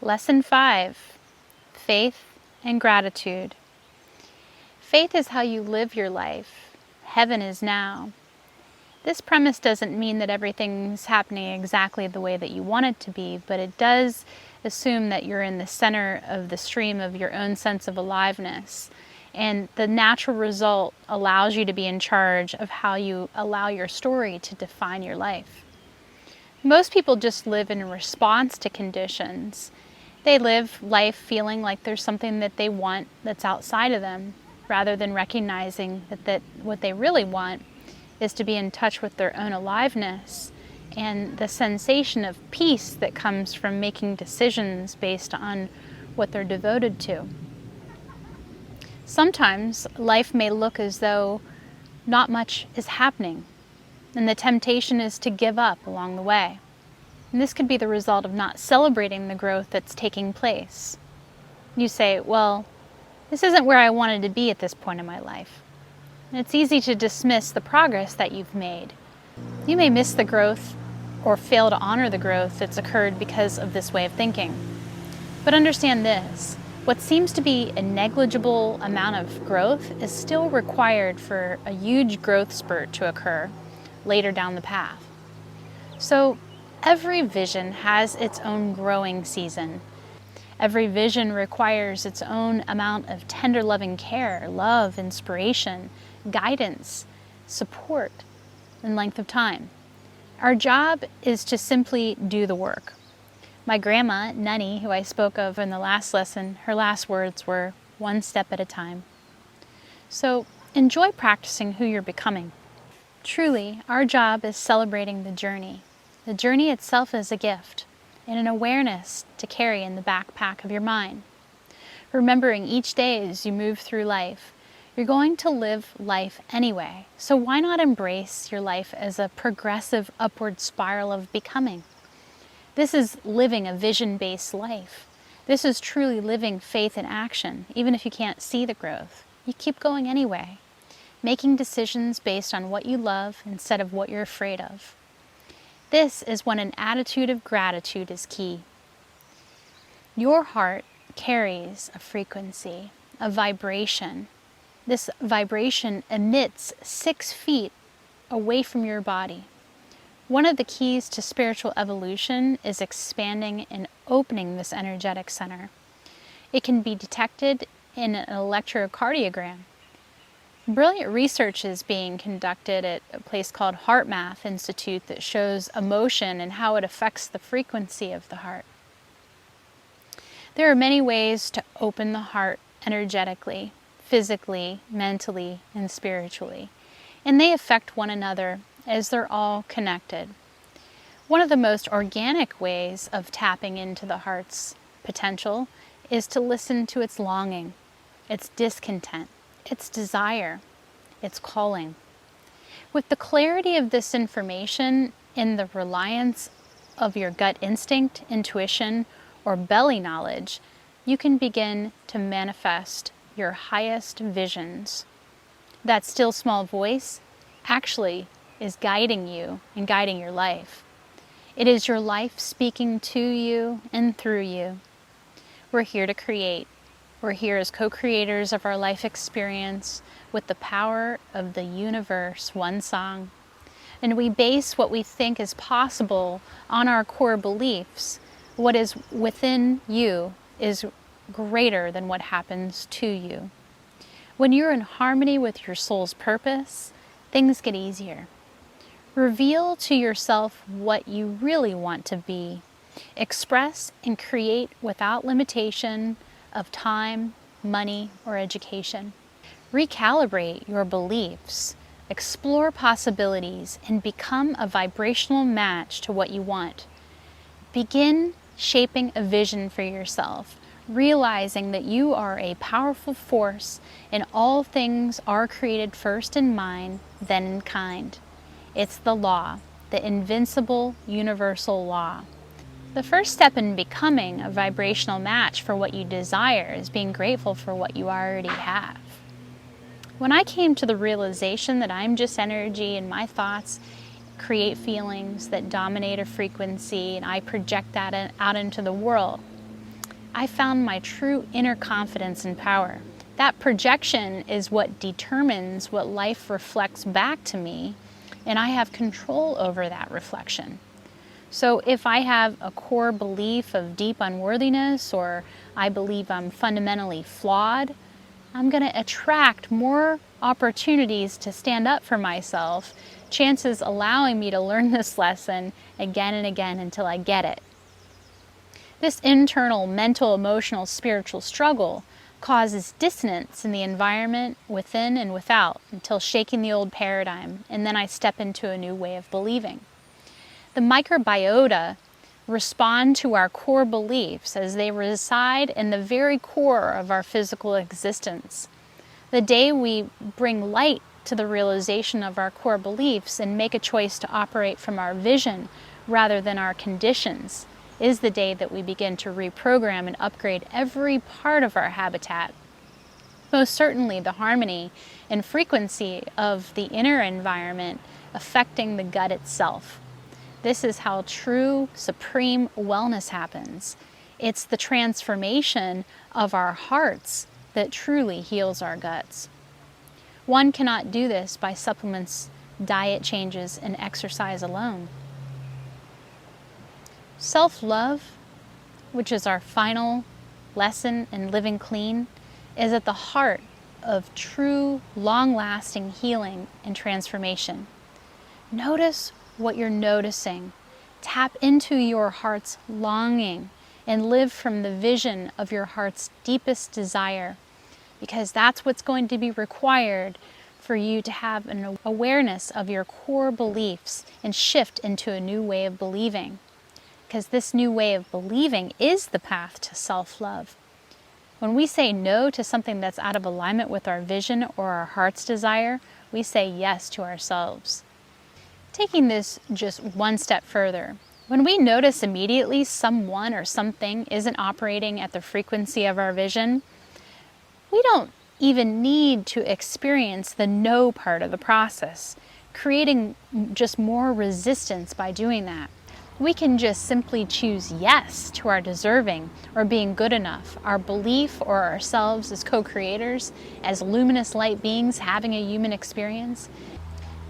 Lesson 5, Faith and Gratitude. Faith is how you live your life. Heaven is now. This premise doesn't mean that everything's happening exactly the way that you want it to be, but it does assume that you're in the center of the stream of your own sense of aliveness. And the natural result allows you to be in charge of how you allow your story to define your life. Most people just live in response to conditions. They live life feeling like there's something that they want that's outside of them, rather than recognizing that what they really want is to be in touch with their own aliveness and the sensation of peace that comes from making decisions based on what they're devoted to. Sometimes life may look as though not much is happening, and the temptation is to give up along the way. And this could be the result of not celebrating the growth that's taking place. You say, well, this isn't where I wanted to be at this point in my life. And it's easy to dismiss the progress that you've made. You may miss the growth or fail to honor the growth that's occurred because of this way of thinking. But understand this, what seems to be a negligible amount of growth is still required for a huge growth spurt to occur later down the path. So every vision has its own growing season. Every vision requires its own amount of tender loving care, love, inspiration, guidance, support, and length of time. Our job is to simply do the work. My grandma, Nunny, who I spoke of in the last lesson, her last words were, one step at a time. So enjoy practicing who you're becoming. Truly, our job is celebrating the journey. The journey itself is a gift and an awareness to carry in the backpack of your mind. Remembering each day as you move through life, you're going to live life anyway, so why not embrace your life as a progressive upward spiral of becoming? This is living a vision-based life. This is truly living faith in action, even if you can't see the growth. You keep going anyway, making decisions based on what you love instead of what you're afraid of. This is when an attitude of gratitude is key. Your heart carries a frequency, a vibration. This vibration emits 6 feet away from your body. One of the keys to spiritual evolution is expanding and opening this energetic center. It can be detected in an electrocardiogram. Brilliant research is being conducted at a place called HeartMath Institute that shows emotion and how it affects the frequency of the heart. There are many ways to open the heart energetically, physically, mentally, and spiritually, and they affect one another as they're all connected. One of the most organic ways of tapping into the heart's potential is to listen to its longing, its discontent, its desire, its calling. With the clarity of this information in the reliance of your gut instinct, intuition, or belly knowledge, you can begin to manifest your highest visions. That still small voice actually is guiding you and guiding your life. It is your life speaking to you and through you. We're here to create. We're here as co-creators of our life experience with the power of the universe, one song. And we base what we think is possible on our core beliefs. What is within you is greater than what happens to you. When you're in harmony with your soul's purpose, things get easier. Reveal to yourself what you really want to be. Express and create without limitation of time, money, or education. Recalibrate your beliefs, explore possibilities, and become a vibrational match to what you want. Begin shaping a vision for yourself, realizing that you are a powerful force and all things are created first in mind, then in kind. It's the law, the invincible universal law. The first step in becoming a vibrational match for what you desire is being grateful for what you already have. When I came to the realization that I'm just energy and my thoughts create feelings that dominate a frequency and I project that out into the world, I found my true inner confidence and power. That projection is what determines what life reflects back to me, and I have control over that reflection. So if I have a core belief of deep unworthiness, or I believe I'm fundamentally flawed, I'm going to attract more opportunities to stand up for myself, chances allowing me to learn this lesson again and again until I get it. This internal, mental, emotional, spiritual struggle causes dissonance in the environment within and without until shaking the old paradigm, and then I step into a new way of believing. The microbiota respond to our core beliefs as they reside in the very core of our physical existence. The day we bring light to the realization of our core beliefs and make a choice to operate from our vision rather than our conditions is the day that we begin to reprogram and upgrade every part of our habitat. Most certainly the harmony and frequency of the inner environment affecting the gut itself. This is how true, supreme wellness happens. It's the transformation of our hearts that truly heals our guts. One cannot do this by supplements, diet changes, and exercise alone. Self-love, which is our final lesson in living clean, is at the heart of true, long-lasting healing and transformation. Notice what you're noticing. Tap into your heart's longing and live from the vision of your heart's deepest desire, because that's what's going to be required for you to have an awareness of your core beliefs and shift into a new way of believing. Because this new way of believing is the path to self-love. When we say no to something that's out of alignment with our vision or our heart's desire, we say yes to ourselves. Taking this just one step further, when we notice immediately someone or something isn't operating at the frequency of our vision, we don't even need to experience the no part of the process, creating just more resistance by doing that. We can just simply choose yes to our deserving or being good enough, our belief or ourselves as co-creators, as luminous light beings having a human experience.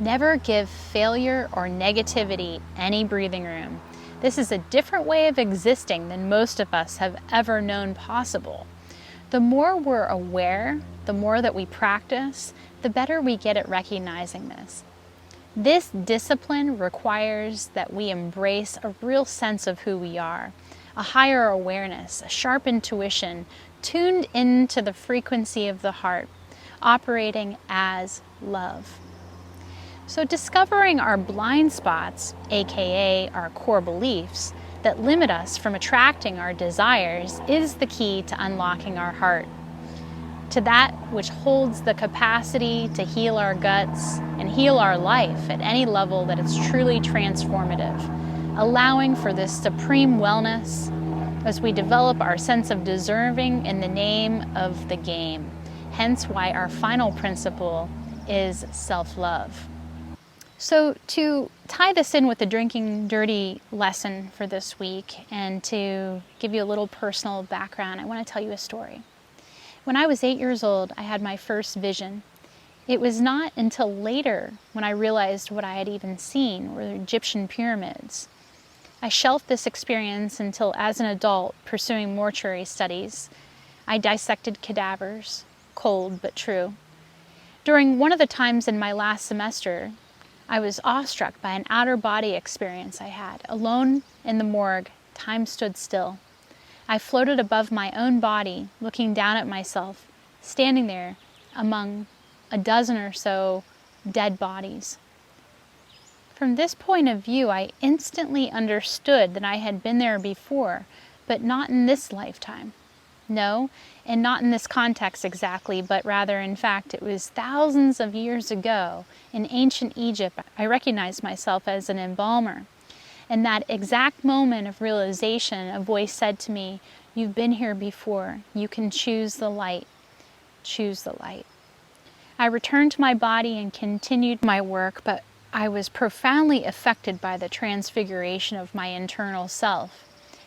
Never give failure or negativity any breathing room. This is a different way of existing than most of us have ever known possible. The more we're aware, the more that we practice, the better we get at recognizing this. This discipline requires that we embrace a real sense of who we are, a higher awareness, a sharp intuition, tuned into the frequency of the heart, operating as love. So discovering our blind spots, aka our core beliefs, that limit us from attracting our desires is the key to unlocking our heart, to that which holds the capacity to heal our guts and heal our life at any level that it's truly transformative, allowing for this supreme wellness as we develop our sense of deserving in the name of the game. Hence why our final principle is self-love. So to tie this in with the drinking dirty lesson for this week and to give you a little personal background, I want to tell you a story. When I was 8 years old, I had my first vision. It was not until later when I realized what I had even seen were the Egyptian pyramids. I shelved this experience until, as an adult pursuing mortuary studies, I dissected cadavers, cold but true. During one of the times in my last semester, I was awestruck by an outer body experience I had. Alone in the morgue, time stood still. I floated above my own body, looking down at myself, standing there among a dozen or so dead bodies. From this point of view, I instantly understood that I had been there before, but not in this lifetime. No, and not in this context exactly, but rather, in fact, it was thousands of years ago in ancient Egypt. I recognized myself as an embalmer. In that exact moment of realization, a voice said to me, "You've been here before. You can choose the light. Choose the light." I returned to my body and continued my work, but I was profoundly affected by the transfiguration of my internal self.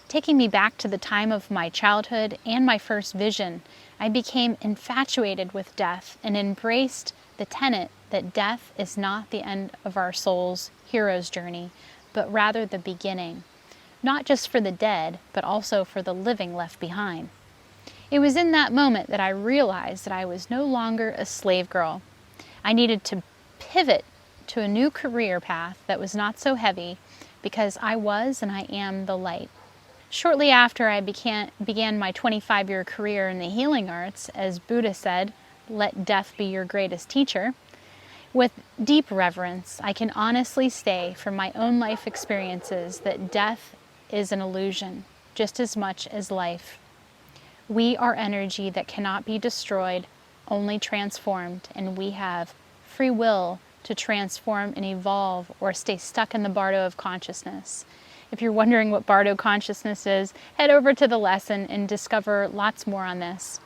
taking me back to the time of my childhood and my first vision. I became infatuated with death and embraced the tenet that death is not the end of our soul's hero's journey, but rather the beginning, not just for the dead, but also for the living left behind. It was in that moment that I realized that I was no longer a slave girl. I needed to pivot to a new career path that was not so heavy, because I was and I am the light. Shortly after I began my 25-year career in the healing arts, as Buddha said, "Let death be your greatest teacher," with deep reverence, I can honestly say from my own life experiences that death is an illusion, just as much as life. We are energy that cannot be destroyed, only transformed, and we have free will to transform and evolve or stay stuck in the bardo of consciousness. If you're wondering what bardo consciousness is, head over to the lesson and discover lots more on this.